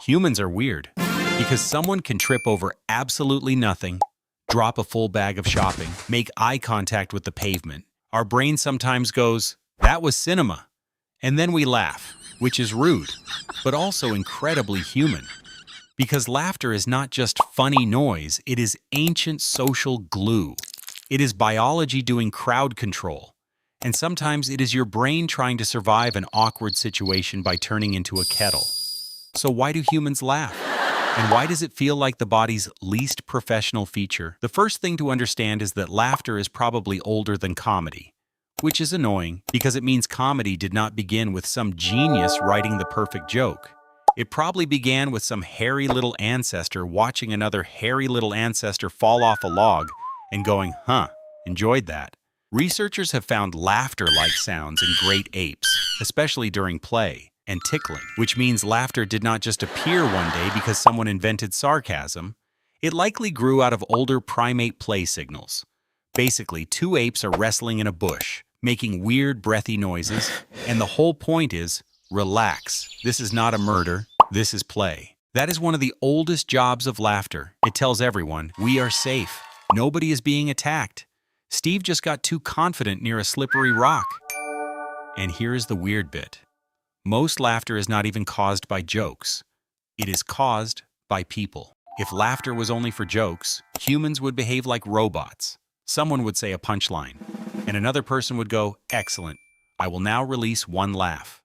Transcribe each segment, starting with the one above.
Humans are weird because someone can trip over absolutely nothing, drop a full bag of shopping, make eye contact with the pavement. Our brain sometimes goes, "That was cinema." And then we laugh, which is rude, but also incredibly human. Because laughter is not just funny noise, it is ancient social glue. It is biology doing crowd control. And sometimes it is your brain trying to survive an awkward situation by turning into a kettle. So why do humans laugh? And why does it feel like the body's least professional feature? The first thing to understand is that laughter is probably older than comedy, which is annoying because it means comedy did not begin with some genius writing the perfect joke. It probably began with some hairy little ancestor watching another hairy little ancestor fall off a log and going, "Huh, enjoyed that." Researchers have found laughter-like sounds in great apes, especially during play, and tickling, which means laughter did not just appear one day because someone invented sarcasm. It likely grew out of older primate play signals. Basically, two apes are wrestling in a bush, making weird breathy noises, and the whole point is, relax. This is not a murder. This is play. That is one of the oldest jobs of laughter. It tells everyone, we are safe. Nobody is being attacked. Steve just got too confident near a slippery rock. And here is the weird bit. Most laughter is not even caused by jokes. It is caused by people. If laughter was only for jokes, humans would behave like robots. Someone would say a punchline, and another person would go, "Excellent. I will now release one laugh."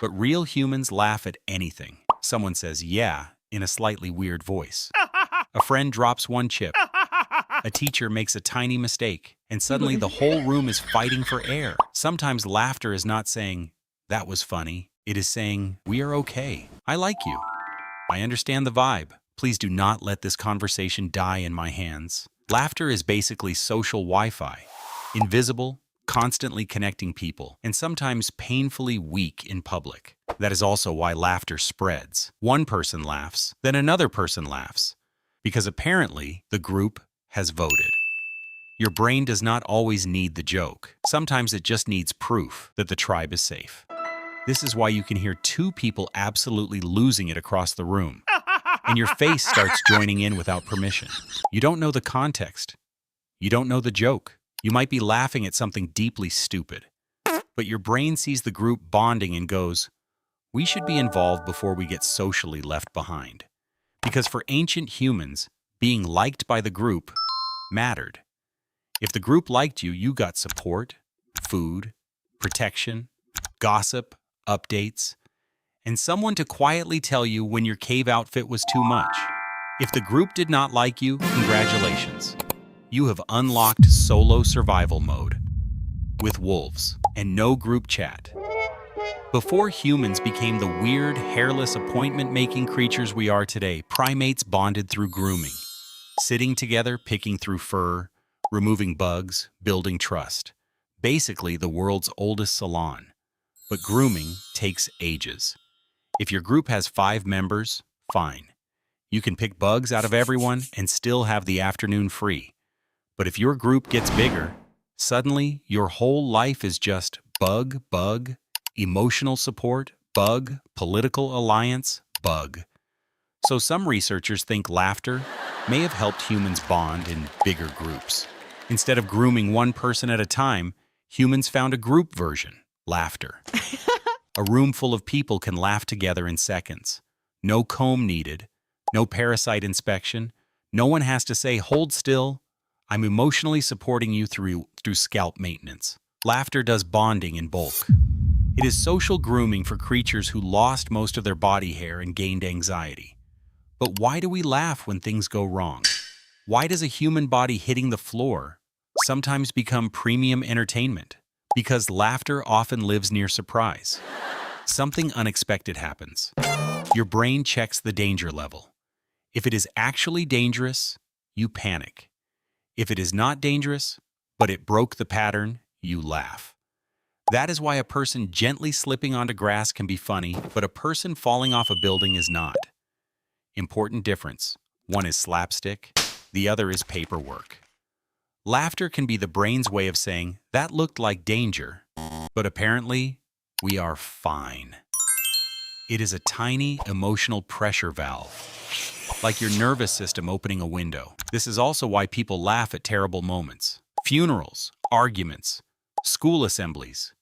But real humans laugh at anything. Someone says, "Yeah," in a slightly weird voice. A friend drops one chip. A teacher makes a tiny mistake, and suddenly the whole room is fighting for air. Sometimes laughter is not saying, "That was funny." It is saying, "We are okay. I like you. I understand the vibe. Please do not let this conversation die in my hands." Laughter is basically social Wi-Fi. Invisible, constantly connecting people, and sometimes painfully weak in public. That is also why laughter spreads. One person laughs, then another person laughs, because apparently the group has voted. Your brain does not always need the joke. Sometimes it just needs proof that the tribe is safe. This is why you can hear two people absolutely losing it across the room, and your face starts joining in without permission. You don't know the context. You don't know the joke. You might be laughing at something deeply stupid, but your brain sees the group bonding and goes, "We should be involved before we get socially left behind." Because for ancient humans, being liked by the group mattered. If the group liked you, you got support, food, protection, gossip, updates, and someone to quietly tell you when your cave outfit was too much. If the group did not like you, congratulations. You have unlocked solo survival mode with wolves and no group chat. Before humans became the weird, hairless, appointment-making creatures we are today, primates bonded through grooming. Sitting together, picking through fur, removing bugs, building trust. Basically, the world's oldest salon. But grooming takes ages. If your group has 5 members, fine. You can pick bugs out of everyone and still have the afternoon free. But if your group gets bigger, suddenly your whole life is just bug, emotional support, bug, political alliance, bug. So some researchers think laughter may have helped humans bond in bigger groups. Instead of grooming one person at a time, humans found a group version, laughter. A room full of people can laugh together in seconds. No comb needed, no parasite inspection. No one has to say, "Hold still. I'm emotionally supporting you through scalp maintenance." Laughter does bonding in bulk. It is social grooming for creatures who lost most of their body hair and gained anxiety. But why do we laugh when things go wrong? Why does a human body hitting the floor sometimes become premium entertainment? Because laughter often lives near surprise. Something unexpected happens. Your brain checks the danger level. If it is actually dangerous, you panic. If it is not dangerous, but it broke the pattern, you laugh. That is why a person gently slipping onto grass can be funny, but a person falling off a building is not. Important difference. One is slapstick, the other is paperwork. Laughter can be the brain's way of saying, "That looked like danger, but apparently we are fine." It is a tiny emotional pressure valve, like your nervous system opening a window. This is also why people laugh at terrible moments. Funerals, arguments, school assemblies,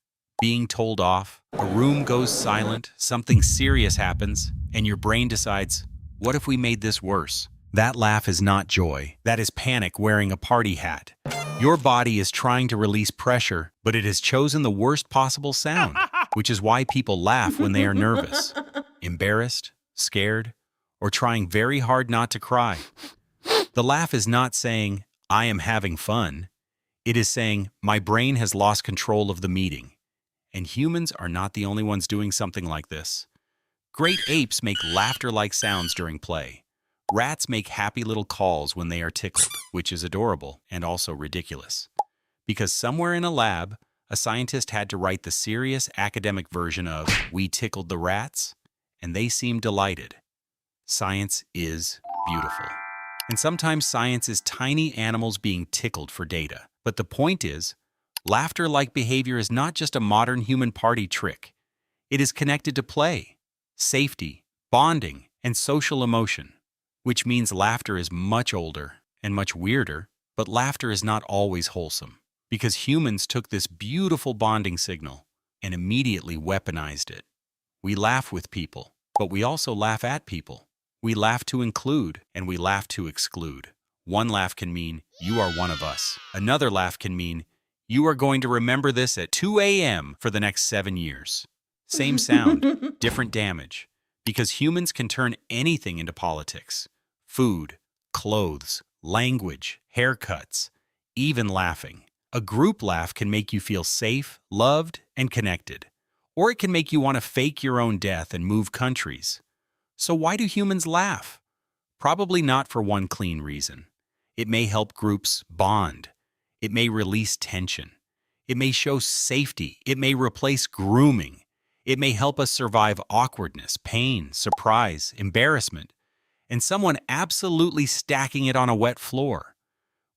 being told off, a room goes silent, something serious happens, and your brain decides, what if we made this worse? That laugh is not joy. That is panic wearing a party hat. Your body is trying to release pressure, but it has chosen the worst possible sound, which is why people laugh when they are nervous, embarrassed, scared, or trying very hard not to cry. The laugh is not saying, I am having fun. It is saying, my brain has lost control of the meeting. And humans are not the only ones doing something like this. Great apes make laughter-like sounds during play. Rats make happy little calls when they are tickled, which is adorable and also ridiculous. Because somewhere in a lab, a scientist had to write the serious academic version of, we tickled the rats, and they seemed delighted. Science is beautiful. And sometimes science is tiny animals being tickled for data. But the point is, laughter-like behavior is not just a modern human party trick. It is connected to play, safety, bonding, and social emotion, which means laughter is much older and much weirder, but laughter is not always wholesome, because humans took this beautiful bonding signal and immediately weaponized it. We laugh with people, but we also laugh at people. We laugh to include, and we laugh to exclude. One laugh can mean, you are one of us. Another laugh can mean, you are going to remember this at 2 a.m. for the next 7 years. Same sound, different damage. Because humans can turn anything into politics. Food, clothes, language, haircuts, even laughing. A group laugh can make you feel safe, loved, and connected. Or it can make you want to fake your own death and move countries. So why do humans laugh? Probably not for one clean reason. It may help groups bond. It may release tension. It may show safety. It may replace grooming. It may help us survive awkwardness, pain, surprise, embarrassment, and someone absolutely stacking it on a wet floor.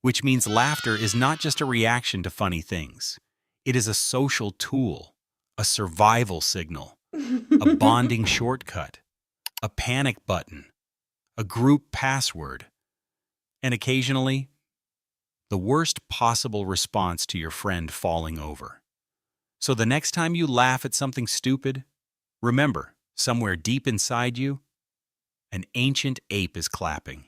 Which means laughter is not just a reaction to funny things. It is a social tool, a survival signal, a bonding shortcut, a panic button, a group password, and occasionally, the worst possible response to your friend falling over. So the next time you laugh at something stupid, remember, somewhere deep inside you, an ancient ape is clapping.